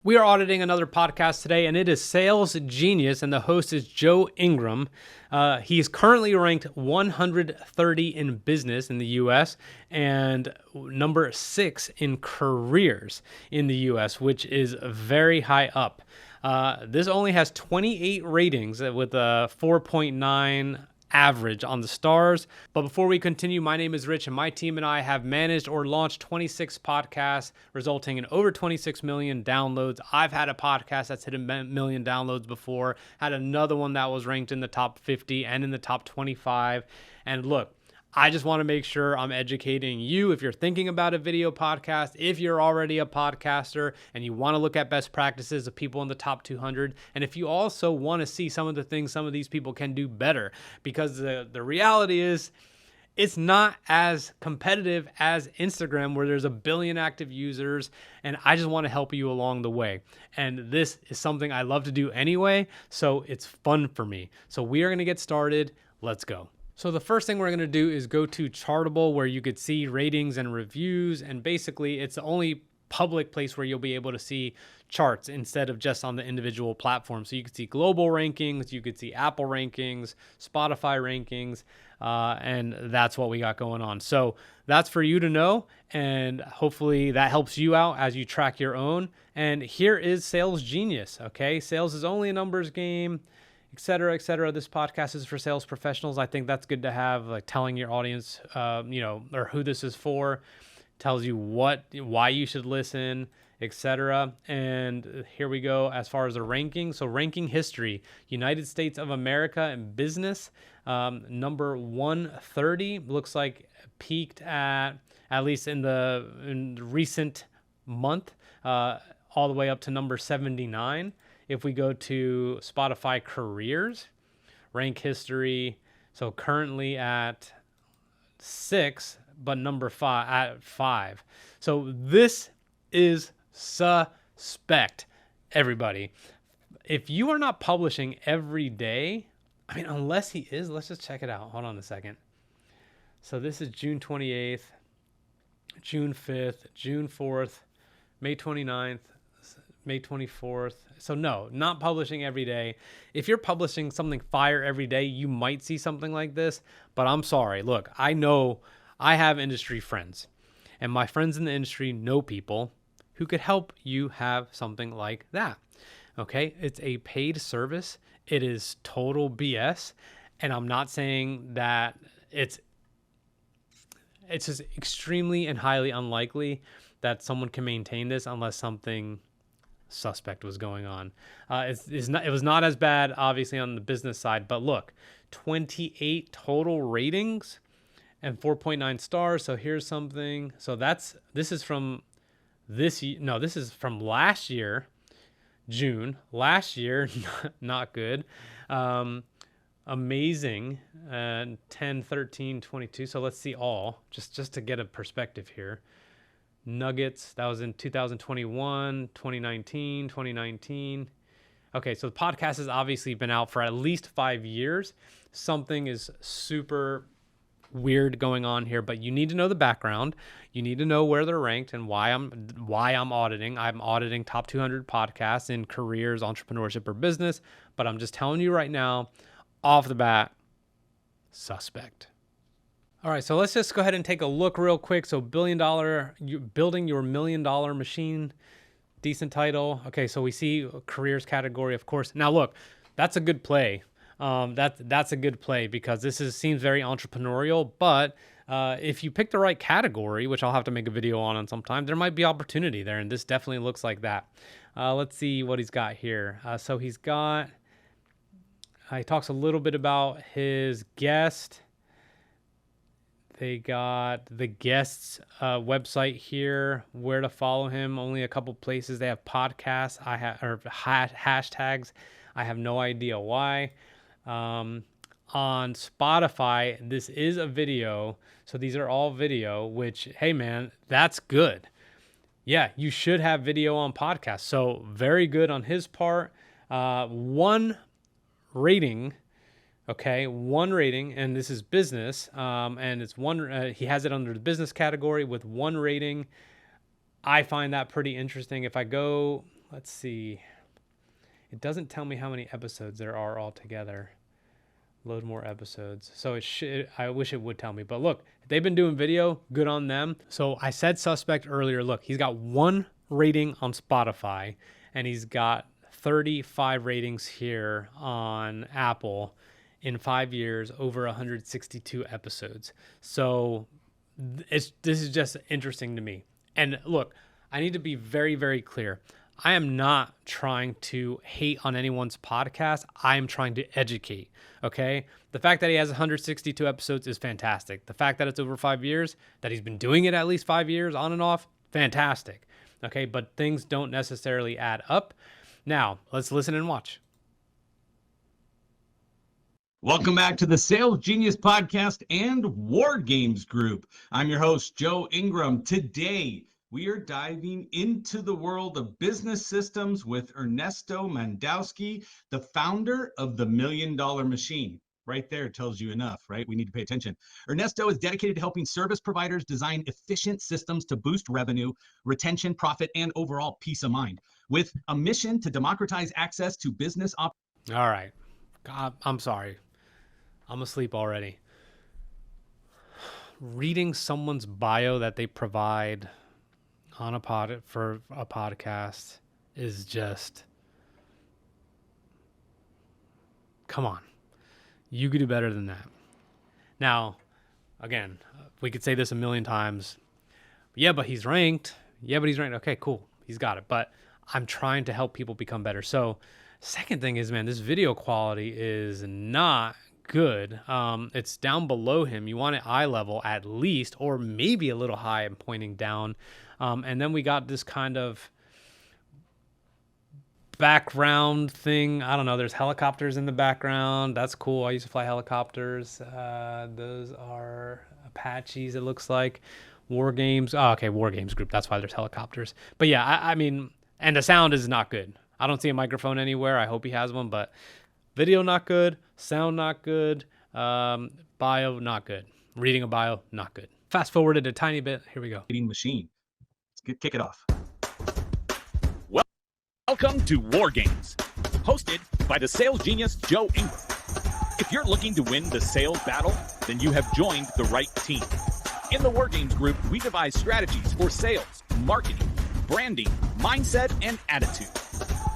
We are auditing another podcast today, and it is Sales Genius, and the host is Joe Ingram. He is currently ranked 130 in business in the U.S. and number 6 in careers in the U.S., which is very high up. This only has 28 ratings with a 4.9 average on the stars. But before we continue, my name is Rich, and my team and I have managed or launched 26 podcasts, resulting in over 26 million downloads. I've had a podcast that's hit a million downloads before, had another one that was ranked in the top 50 and in the top 25. And look, I just want to make sure I'm educating you if you're thinking about a video podcast, if you're already a podcaster and you want to look at best practices of people in the top 200, and if you also want to see some of the things some of these people can do better, because the reality is it's not as competitive as Instagram, where there's a billion active users, and I just want to help you along the way. And this is something I love to do anyway, so it's fun for me. So we are going to get started. Let's go. So the first thing we're going to do is go to Chartable, where you could see ratings and reviews. And basically, it's the only public place where you'll be able to see charts instead of just on the individual platform. So you could see global rankings, you could see Apple rankings, Spotify rankings, and that's what we got going on. So that's for you to know, and hopefully that helps you out as you track your own. And here is Sales Genius, okay? Sales is only a numbers game, et cetera, et cetera. This podcast is for sales professionals. I think that's good to have, like telling your audience, or who this is for, tells you why you should listen, et cetera. And here we go as far as the ranking. So ranking history, United States of America in business, number 130, looks like peaked at least in the recent month, all the way up to number 79. If we go to Spotify careers, rank history, so currently at 6, but number 5 at 5. So this is suspect, everybody. If you are not publishing every day, I mean, unless he is, let's just check it out. Hold on a second. So this is June 28th, June 5th, June 4th, May 29th, May 24th. So no, not publishing every day. If you're publishing something fire every day, you might see something like this, but I'm sorry. Look, I know I have industry friends, and my friends in the industry know people who could help you have something like that. Okay? It's a paid service. It is total BS, and I'm not saying that it's just extremely and highly unlikely that someone can maintain this unless something suspect was going on. It was not as bad, obviously, on the business side, but look, 28 total ratings and 4.9 stars. So here's something. So this is from last year, June. Last year, not good. Amazing. 10, 13, 22. So let's see all, just to get a perspective here. Nuggets, that was in 2021, 2019. Okay, so the podcast has obviously been out for at least 5 years. Something is super weird going on here, but you need to know the background. You need to know where they're ranked and why I'm auditing. I'm auditing top 200 podcasts in careers, entrepreneurship, or business, but I'm just telling you right now, off the bat, suspect. All right, so let's just go ahead and take a look real quick. So building your $1 million machine, decent title. Okay, so we see careers category, of course. Now look, that's a good play. That's a good play because seems very entrepreneurial. But if you pick the right category, which I'll have to make a video on sometime, there might be opportunity there, and this definitely looks like that. Let's see what he's got here. So he talks a little bit about his guest. They got the guest's website here, where to follow him. Only a couple places. They have podcasts. Hashtags. I have no idea why. On Spotify, this is a video. So these are all video, which, hey man, that's good. Yeah, you should have video on podcasts. So very good on his part. 1 rating. Okay, 1 rating, and this is business, and it's he has it under the business category with 1 rating. I find that pretty interesting. If I go, let's see. It doesn't tell me how many episodes there are altogether. Load more episodes. So it should, I wish it would tell me. But look, they've been doing video, good on them. So I said suspect earlier. Look, he's got 1 rating on Spotify and he's got 35 ratings here on Apple in 5 years, over 162 episodes. So this is just interesting to me. And look, I need to be very, very clear. I am not trying to hate on anyone's podcast. I am trying to educate. Okay. The fact that he has 162 episodes is fantastic. The fact that it's over 5 years, that he's been doing it at least 5 years on and off, fantastic. Okay. But things don't necessarily add up. Now, let's listen and watch. Welcome back to the Sales Genius Podcast and War Games Group. I'm your host, Joe Ingram. Today, we are diving into the world of business systems with Ernesto Mandowski, the founder of the $1 Million Machine. Right there tells you enough, right? We need to pay attention. Ernesto is dedicated to helping service providers design efficient systems to boost revenue, retention, profit, and overall peace of mind, with a mission to democratize access to business. All right. God, I'm sorry. I'm asleep already. Reading someone's bio that they provide on a podcast is just, come on. You could do better than that. Now, again, we could say this a million times. Yeah, but he's ranked. Okay, cool. He's got it. But I'm trying to help people become better. So, second thing is, man, this video quality is not good. It's down below him. You want it eye level at least, or maybe a little high and pointing down. And then we got this kind of background thing. I don't know. There's helicopters in the background. That's cool. I used to fly helicopters. Those are Apaches, it looks like. War Games. Oh, okay, War Games Group. That's why there's helicopters. But yeah, I mean, and the sound is not good. I don't see a microphone anywhere. I hope he has one, but video not good, sound not good, bio not good, reading a bio not good. Fast forwarded a tiny bit. Here we go. Machine. Let's kick it off. Welcome to War Games, hosted by the sales genius Joe Ingram. If you're looking to win the sales battle, then you have joined the right team. In the War Games group, we devise strategies for sales, marketing, branding, mindset, and attitude.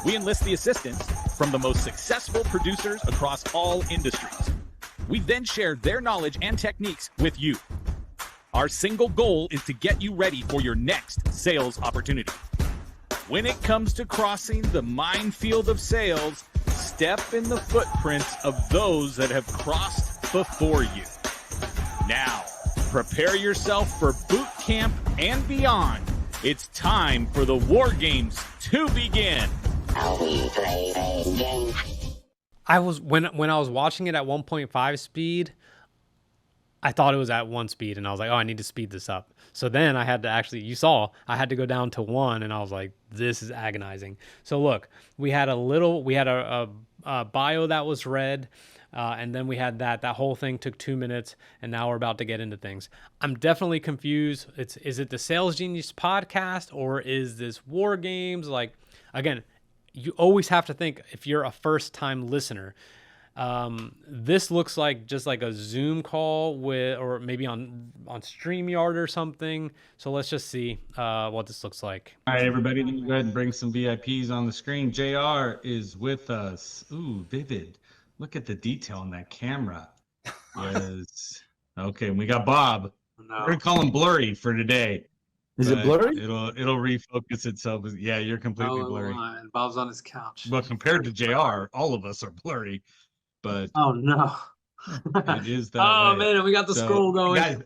We enlist the assistance from the most successful producers across all industries. We then share their knowledge and techniques with you. Our single goal is to get you ready for your next sales opportunity. When it comes to crossing the minefield of sales, step in the footprints of those that have crossed before you. Now, prepare yourself for boot camp and beyond. It's time for the War Games to begin. I was when I was watching it at 1.5 speed, I thought it was at 1 speed, and I was like, oh, I need to speed this up. So then I had to actually, you saw, I had to go down to 1, and I was like, this is agonizing. So look, we had a bio that was read, and then we had that whole thing took 2 minutes, and now we're about to get into things. I'm definitely confused. Is it the Sales Genius podcast, or is this War Games? Like, again, you always have to think, if you're a first-time listener, this looks like just like a Zoom call with, or maybe on StreamYard or something. So let's just see what this looks like. All right, everybody, let me go ahead and bring some VIPs on the screen. JR is with us. Ooh, vivid. Look at the detail on that camera. Yes. Okay, we got Bob. No. We're gonna call him blurry for today. Is it blurry? It'll refocus itself. Yeah, you're completely blurry. And Bob's on his couch. Well, compared to JR, all of us are blurry. But oh no, it is that way. Man, we got the scroll going. Guys,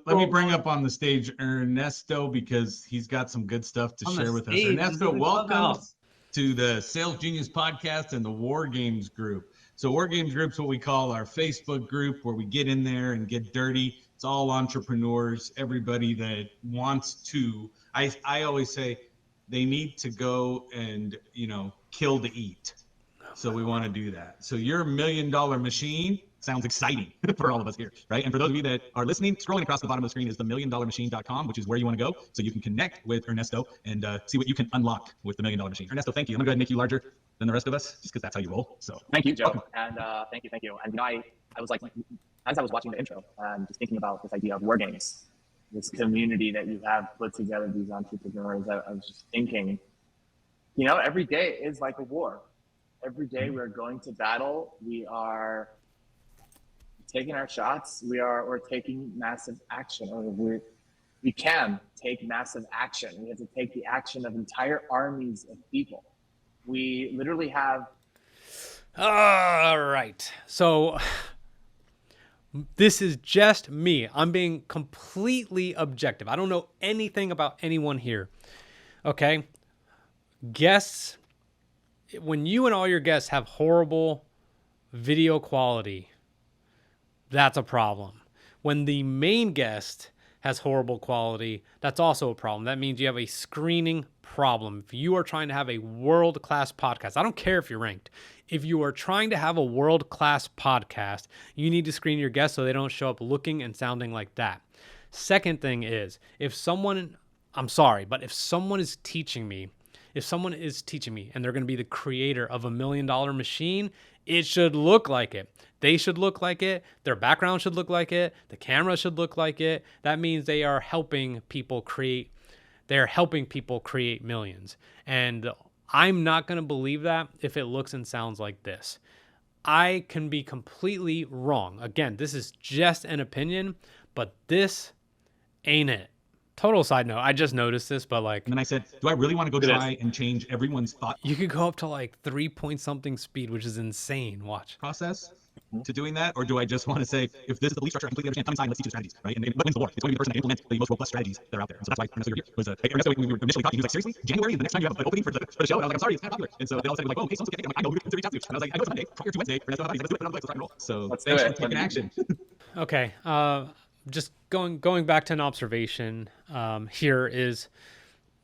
let me bring up on the stage Ernesto, because he's got some good stuff to share with us. Ernesto, welcome to the Sales Genius Podcast and the War Games Group. So War Games Group's what we call our Facebook group, where we get in there and get dirty. It's all entrepreneurs, everybody that wants to. I always say they need to go and kill to eat. So we want to do that. So your $1 Million Machine sounds exciting for all of us here, right? And for those of you that are listening, scrolling across the bottom of the screen is themilliondollarmachine.com, which is where you want to go so you can connect with Ernesto and see what you can unlock with the $1 Million Machine. Ernesto, thank you. I'm gonna go ahead and make you larger than the rest of us, just because that's how you roll. So thank you, Joe, and thank you. And I was like, as I was watching the intro, just thinking about this idea of war games, this community that you have put together, these entrepreneurs. I was just thinking, every day is like a war. Every day we're going to battle. We are taking our shots. We're taking massive action, or we can take massive action. We have to take the action of entire armies of people. We literally have. All right. So this is just me. I'm being completely objective. I don't know anything about anyone here. Okay. Guests, when you and all your guests have horrible video quality, that's a problem. When the main guest has horrible quality, that's also a problem. That means you have a screening problem. If you are trying to have a world-class podcast, I don't care if you're ranked. If you are trying to have a world-class podcast, you need to screen your guests so they don't show up looking and sounding like that. Second thing is, if someone is teaching me and they're going to be the creator of $1 Million Machine, it should look like it. They should look like it. Their background should look like it. The camera should look like it. That means they are helping people create millions. And I'm not going to believe that if it looks and sounds like this. I can be completely wrong. Again, this is just an opinion, but this ain't it. Total side note, I just noticed this, but like... And then I said, do I really want to go try and change everyone's thought? You could go up to like 3-point-something speed, which is insane. Watch. Process to doing that, or do I just want to say, if this is the belief structure, I completely understand, come inside and let's teach you the strategies, right? And what wins the war? It's going to be the person that implements the most robust strategies that are out there. And so that's why Ernesto, you're here. Was, hey, Ernesto, when we were initially talking, he was like, seriously? January is the next time you have an opening for the show? And I was like, I'm sorry, it's kind of popular. And so they all said, like, oh, hey, someone's getting it. I'm like, I know who to reach out to. And I was like, I know it's Monday, prior to Wednesday. Ernesto, how about you? Let's do it. Let's rock and roll. So let's thanks do for taking action. Okay. Just going back to an observation here is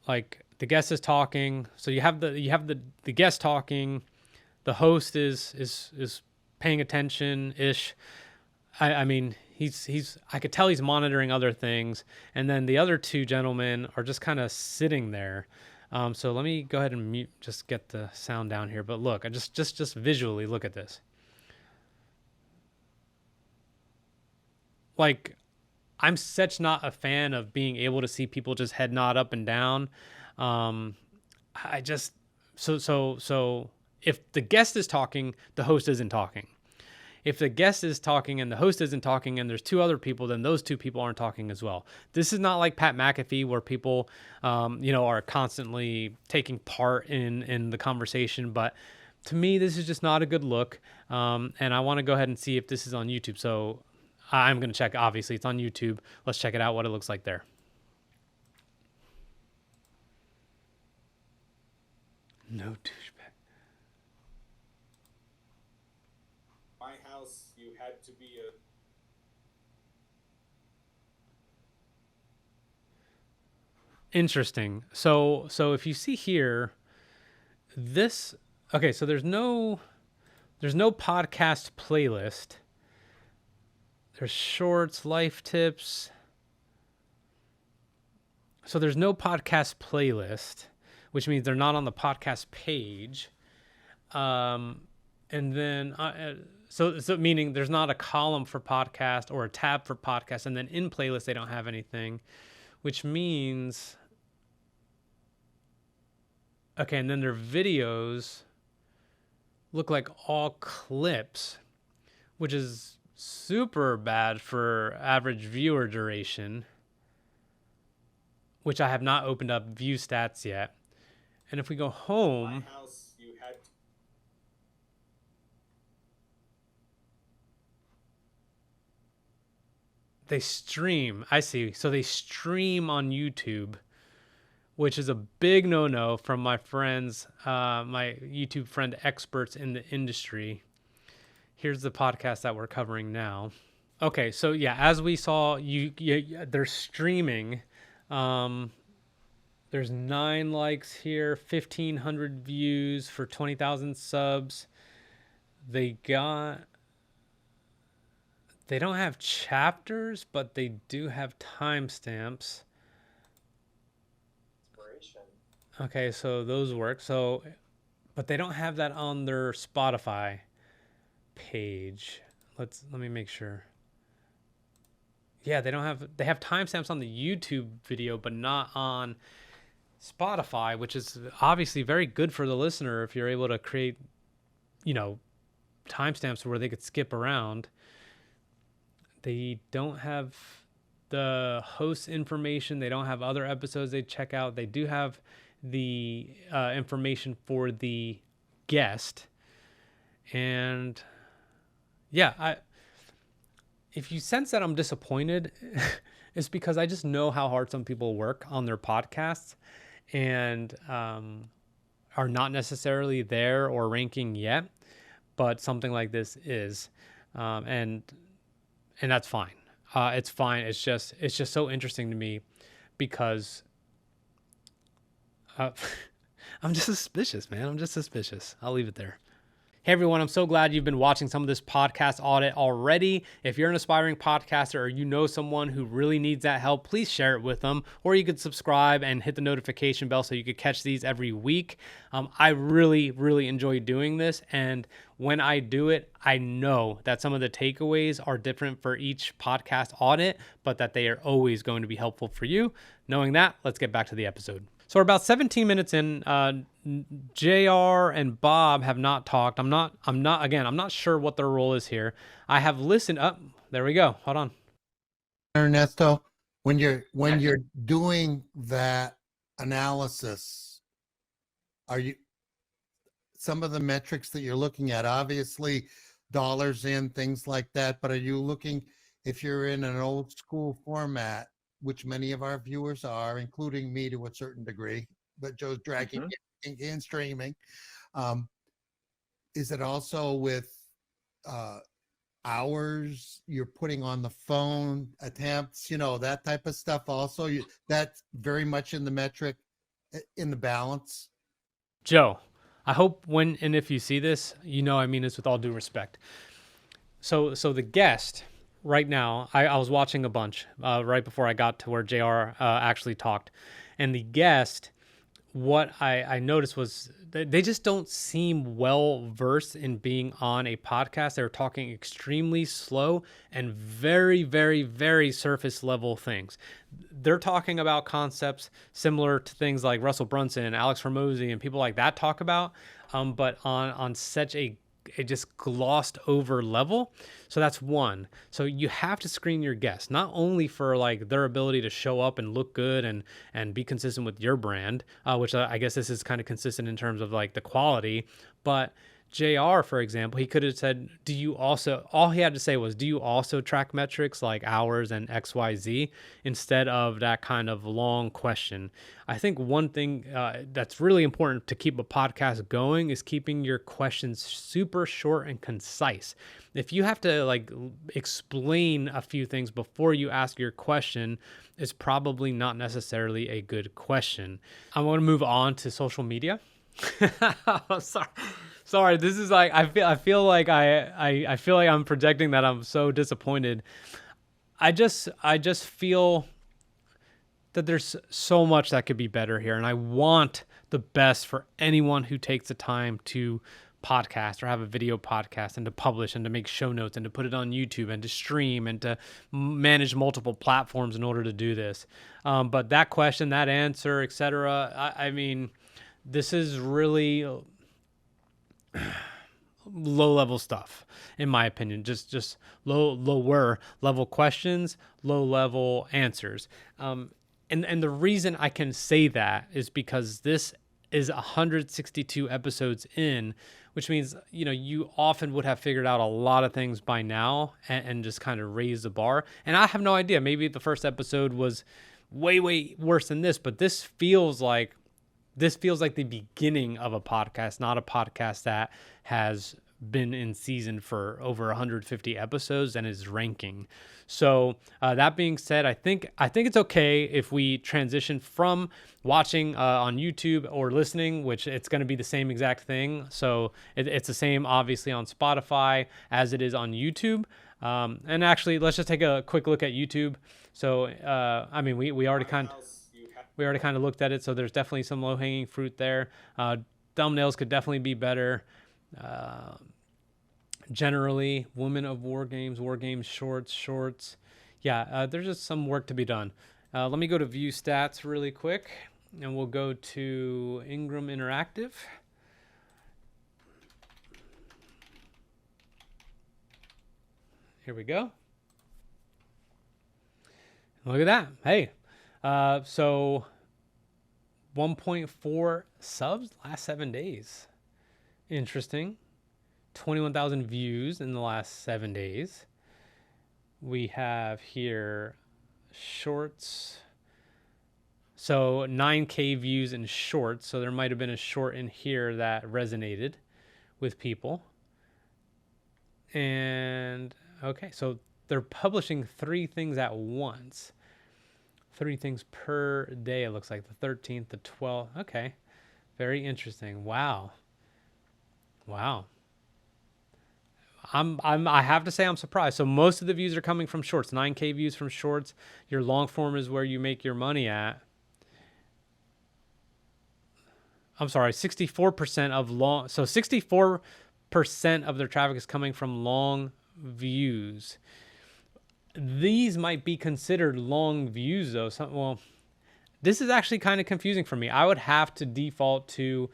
like the guest is talking. So you have the guest talking. The host is paying attention-ish. I mean, I could tell he's monitoring other things. And then the other two gentlemen are just kind of sitting there. So let me go ahead and mute, just get the sound down here. But look, I just visually look at this. Like, I'm such not a fan of being able to see people just head nod up and down. So if the guest is talking, the host isn't talking. If the guest is talking and the host isn't talking and there's two other people, then those two people aren't talking as well. This is not like Pat McAfee where people, are constantly taking part in the conversation. But to me, this is just not a good look. And I want to go ahead and see if this is on YouTube. So I'm going to check. Obviously, it's on YouTube. Let's check it out, what it looks like there. No douchebag. My house, you had to be a... Interesting. So if you see here, this... Okay, so there's no podcast playlist. There's shorts, life tips. So there's no podcast playlist, which means they're not on the podcast page. And then, so meaning there's not a column for podcast or a tab for podcast. And then in playlist, they don't have anything, which means, okay. And then their videos look like all clips, which is super bad for average viewer duration, which I have not opened up view stats yet. And if we go home, My house, you had to... they stream. I see. So they stream on YouTube, which is a big no-no from my friends, my YouTube friend experts in the industry. Here's the podcast that we're covering now. Okay, so yeah, as we saw, they're streaming. There's 9 likes here, 1,500 views for 20,000 subs. They got They don't have chapters, but they do have timestamps. Okay, so those work. So, but they don't have that on their Spotify page. Let me make sure. Yeah, they have timestamps on the YouTube video, but not on Spotify, which is obviously very good for the listener if you're able to create, timestamps where they could skip around. They don't have the host information. They don't have other episodes they check out. They do have the information for the guest. And yeah, if you sense that I'm disappointed, it's because I just know how hard some people work on their podcasts and are not necessarily there or ranking yet, but something like this is, and that's fine. It's fine. It's just so interesting to me because I'm just suspicious, man. I'm just suspicious. I'll leave it there. Hey everyone, I'm so glad you've been watching some of this podcast audit already. If you're an aspiring podcaster or you know someone who really needs that help, please share it with them, or you could subscribe and hit the notification bell so you could catch these every week. I really, really enjoy doing this, and when I do it, I know that some of the takeaways are different for each podcast audit, but that they are always going to be helpful for you. Knowing that, let's get back to the episode. So we're about 17 minutes in. JR and Bob have not talked. I'm not sure what their role is here. I have listened up. There we go. Hold on. Ernesto, when you're doing that analysis, are you some of the metrics that you're looking at, obviously dollars in, things like that, but are you looking, if you're in an old school format, which many of our viewers are, including me to a certain degree, but Joe's dragging in streaming. Is it also with hours you're putting on the phone, attempts, that type of stuff also? That's very much in the metric, in the balance? Joe, I hope when and if you see this, I mean this with all due respect. So the guest right now, I was watching a bunch right before I got to where JR actually talked. And the guest, what I noticed was they just don't seem well versed in being on a podcast. They're talking extremely slow and very, very, very surface level things. They're talking about concepts similar to things like Russell Brunson, Alex Hormozy, and people like that talk about, but on such a just glossed over level. So that's one. So you have to screen your guests, not only for like their ability to show up and look good and be consistent with your brand, which I guess this is kind of consistent in terms of like the quality, but JR, for example, he could have said, all he had to say was, do you also track metrics like hours and XYZ, instead of that kind of long question? I think one thing that's really important to keep a podcast going is keeping your questions super short and concise. If you have to like explain a few things before you ask your question, it's probably not necessarily a good question. I want to move on to social media. Sorry, this is like I feel like I'm projecting that I'm so disappointed. I just feel that there's so much that could be better here, and I want the best for anyone who takes the time to podcast or have a video podcast and to publish and to make show notes and to put it on YouTube and to stream and to manage multiple platforms in order to do this. But that question, that answer, etc. I mean, this is really low level stuff, in my opinion. Just lower level questions, low level answers. And the reason I can say that is because this is 162 episodes in, which means, you often would have figured out a lot of things by now and just kind of raised the bar. And I have no idea. Maybe the first episode was way, way worse than this, but this feels like the beginning of a podcast, not a podcast that has been in season for over 150 episodes and is ranking. So that being said, I think it's okay if we transition from watching on YouTube or listening, which it's going to be the same exact thing. So it's the same, obviously, on Spotify as it is on YouTube. And actually, let's just take a quick look at YouTube. So I mean, we already kind of looked at it. So there's definitely some low hanging fruit there. Thumbnails could definitely be better. Generally, Women of War Games shorts. Yeah, there's just some work to be done. Let me go to view stats really quick, and we'll go to Ingram Interactive. Here we go. Look at that. Hey, so 1.4 subs last 7 days. Interesting. 21,000 views in the last 7 days. We have here shorts. So 9K views in shorts. So there might have been a short in here that resonated with people. And okay, so they're publishing 3 things at once. 3 things per day, it looks like. The 13th, the 12th. Okay. Very interesting. Wow. I have to say I'm surprised. So most of the views are coming from shorts. 9K views from shorts. Your long form is where you make your money at. I'm sorry, 64% of long. So 64% of their traffic is coming from long views. These might be considered long views though. Well, this is actually kind of confusing for me. I would have to default to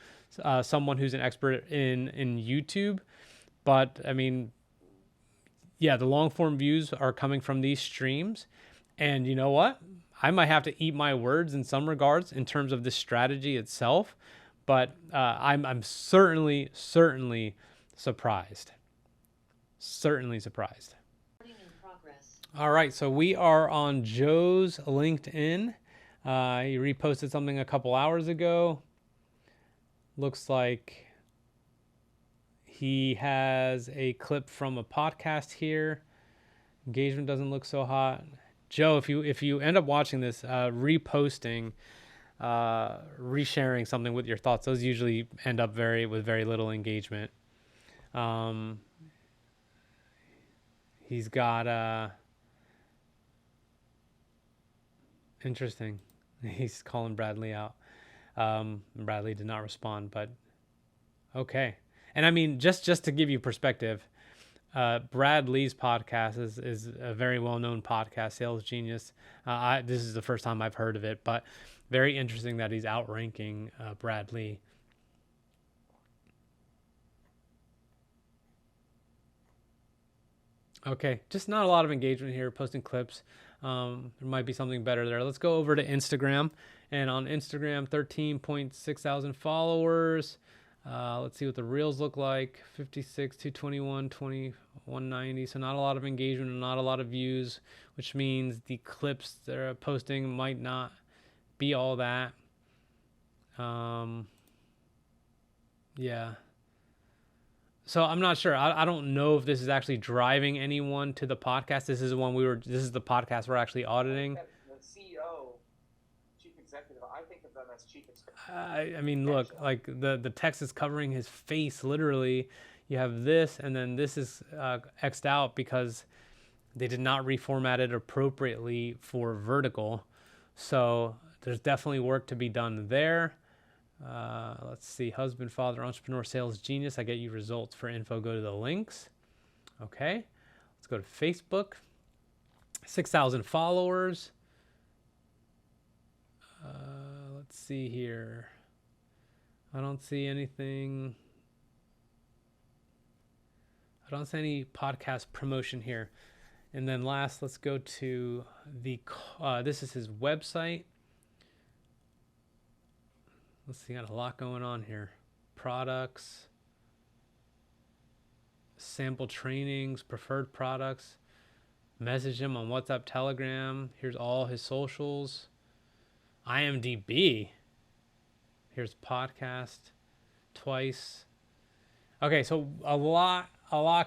someone who's an expert in YouTube. But I mean, yeah, the long form views are coming from these streams. And you know what? I might have to eat my words in some regards in terms of this strategy itself. But I'm certainly surprised. Certainly surprised. All right, so we are on Joe's LinkedIn. He reposted something a couple hours ago. Looks like he has a clip from a podcast here. Engagement doesn't look so hot. Joe, if you end up watching this, reposting, resharing something with your thoughts, those usually end up with very little engagement. He's got interesting. He's calling Bradley out. Bradley did not respond, but okay. And I mean, just to give you perspective, Brad Lee's podcast is a very well-known podcast, Sales Genius. This is the first time I've heard of it, but very interesting that he's outranking Brad Lee. Okay, just not a lot of engagement here, posting clips. There might be something better there. Let's go over to Instagram. And on Instagram, 13.6 thousand followers. Let's see what the reels look like. 56, 221, 190. So not a lot of engagement and not a lot of views, which means the clips they're posting might not be all that. Yeah. So I'm not sure. I don't know if this is actually driving anyone to the podcast. This is the podcast we're actually auditing. The CEO, chief executive, I think of them as chief executive. I mean, look, like the text is covering his face, literally. You have this, and then this is X'd out because they did not reformat it appropriately for vertical. So there's definitely work to be done there. Let's see, husband, father, entrepreneur, sales genius. I get you results for info. Go to the links. Okay, let's go to Facebook. 6,000 followers. Let's see here. I don't see anything. I don't see any podcast promotion here. And then last, let's go to this is his website. Let's see, got a lot going on here. Products, sample trainings, preferred products. Message him on WhatsApp, Telegram. Here's all his socials. IMDb. Here's podcast twice. Okay, so a lot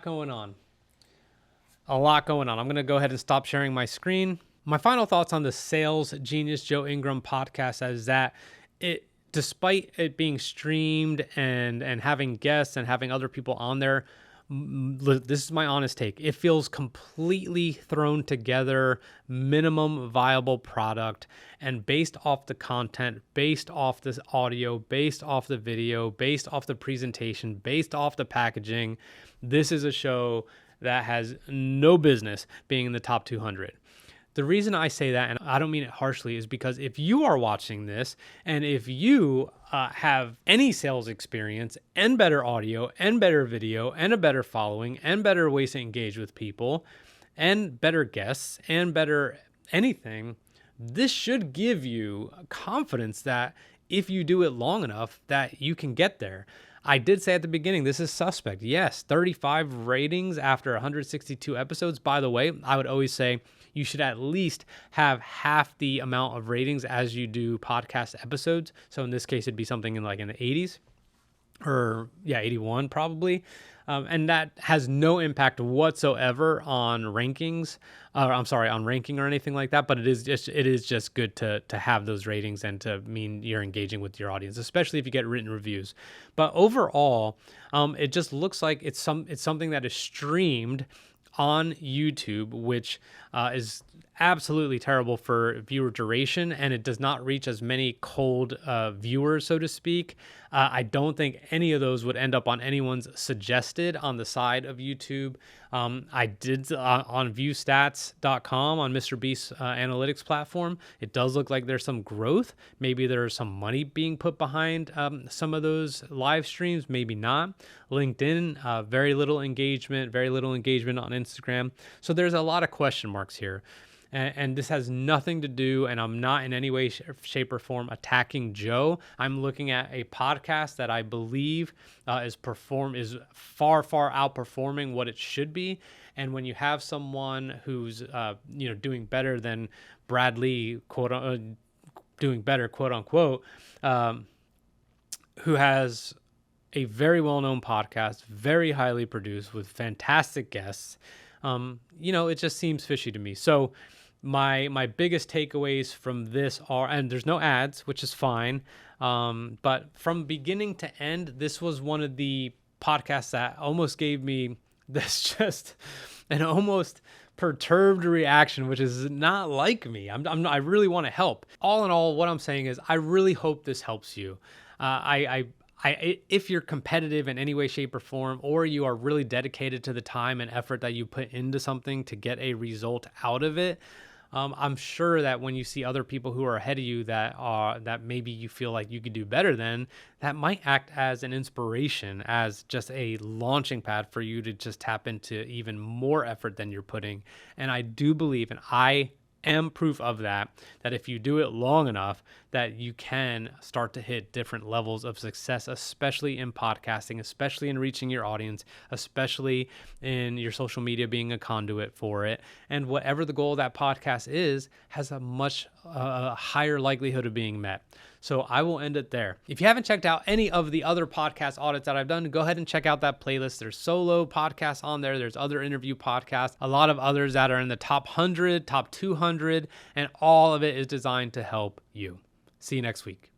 going on. A lot going on. I'm going to go ahead and stop sharing my screen. My final thoughts on the Sales Genius Joe Ingram podcast is that despite it being streamed and having guests and having other people on there, this is my honest take. It feels completely thrown together, minimum viable product, and based off the content, based off this audio, based off the video, based off the presentation, based off the packaging, this is a show that has no business being in the top 200. The reason I say that, and I don't mean it harshly, is because if you are watching this and if you have any sales experience and better audio and better video and a better following and better ways to engage with people and better guests and better anything, this should give you confidence that if you do it long enough that you can get there. I did say at the beginning, this is suspect. Yes, 35 ratings after 162 episodes. By the way, I would always say you should at least have half the amount of ratings as you do podcast episodes. So in this case, it'd be something in the 80s or 81 probably. And that has no impact whatsoever on rankings. On ranking or anything like that. But it is just good to have those ratings and to mean you're engaging with your audience, especially if you get written reviews. But overall, it just looks like it's something that is streamed on YouTube, which is absolutely terrible for viewer duration, and it does not reach as many cold viewers, so to speak. I don't think any of those would end up on anyone's suggested on the side of YouTube. I did on viewstats.com on Mr. Beast's analytics platform. It does look like there's some growth. Maybe there's some money being put behind some of those live streams, maybe not. LinkedIn, very little engagement on Instagram. So there's a lot of question marks here. And this has nothing to do, and I'm not in any way, shape, or form attacking Joe. I'm looking at a podcast that I believe is far, far outperforming what it should be. And when you have someone who's doing better than Bradley, doing better, quote unquote, who has a very well-known podcast, very highly produced with fantastic guests, it just seems fishy to me. So my biggest takeaways from this are, and there's no ads, which is fine. But from beginning to end, this was one of the podcasts that almost gave me this just an almost perturbed reaction, which is not like me. I really want to help. All in all, what I'm saying is I really hope this helps you. If you're competitive in any way, shape, or form, or you are really dedicated to the time and effort that you put into something to get a result out of it, I'm sure that when you see other people who are ahead of you that maybe you feel like you could do better than, that might act as an inspiration, as just a launching pad for you to just tap into even more effort than you're putting. And I do believe, and I am proof of that if you do it long enough, that you can start to hit different levels of success, especially in podcasting, especially in reaching your audience, especially in your social media being a conduit for it. And whatever the goal of that podcast is, has a much higher likelihood of being met. So I will end it there. If you haven't checked out any of the other podcast audits that I've done, go ahead and check out that playlist. There's solo podcasts on there. There's other interview podcasts, a lot of others that are in the top 100, top 200, and all of it is designed to help you. See you next week.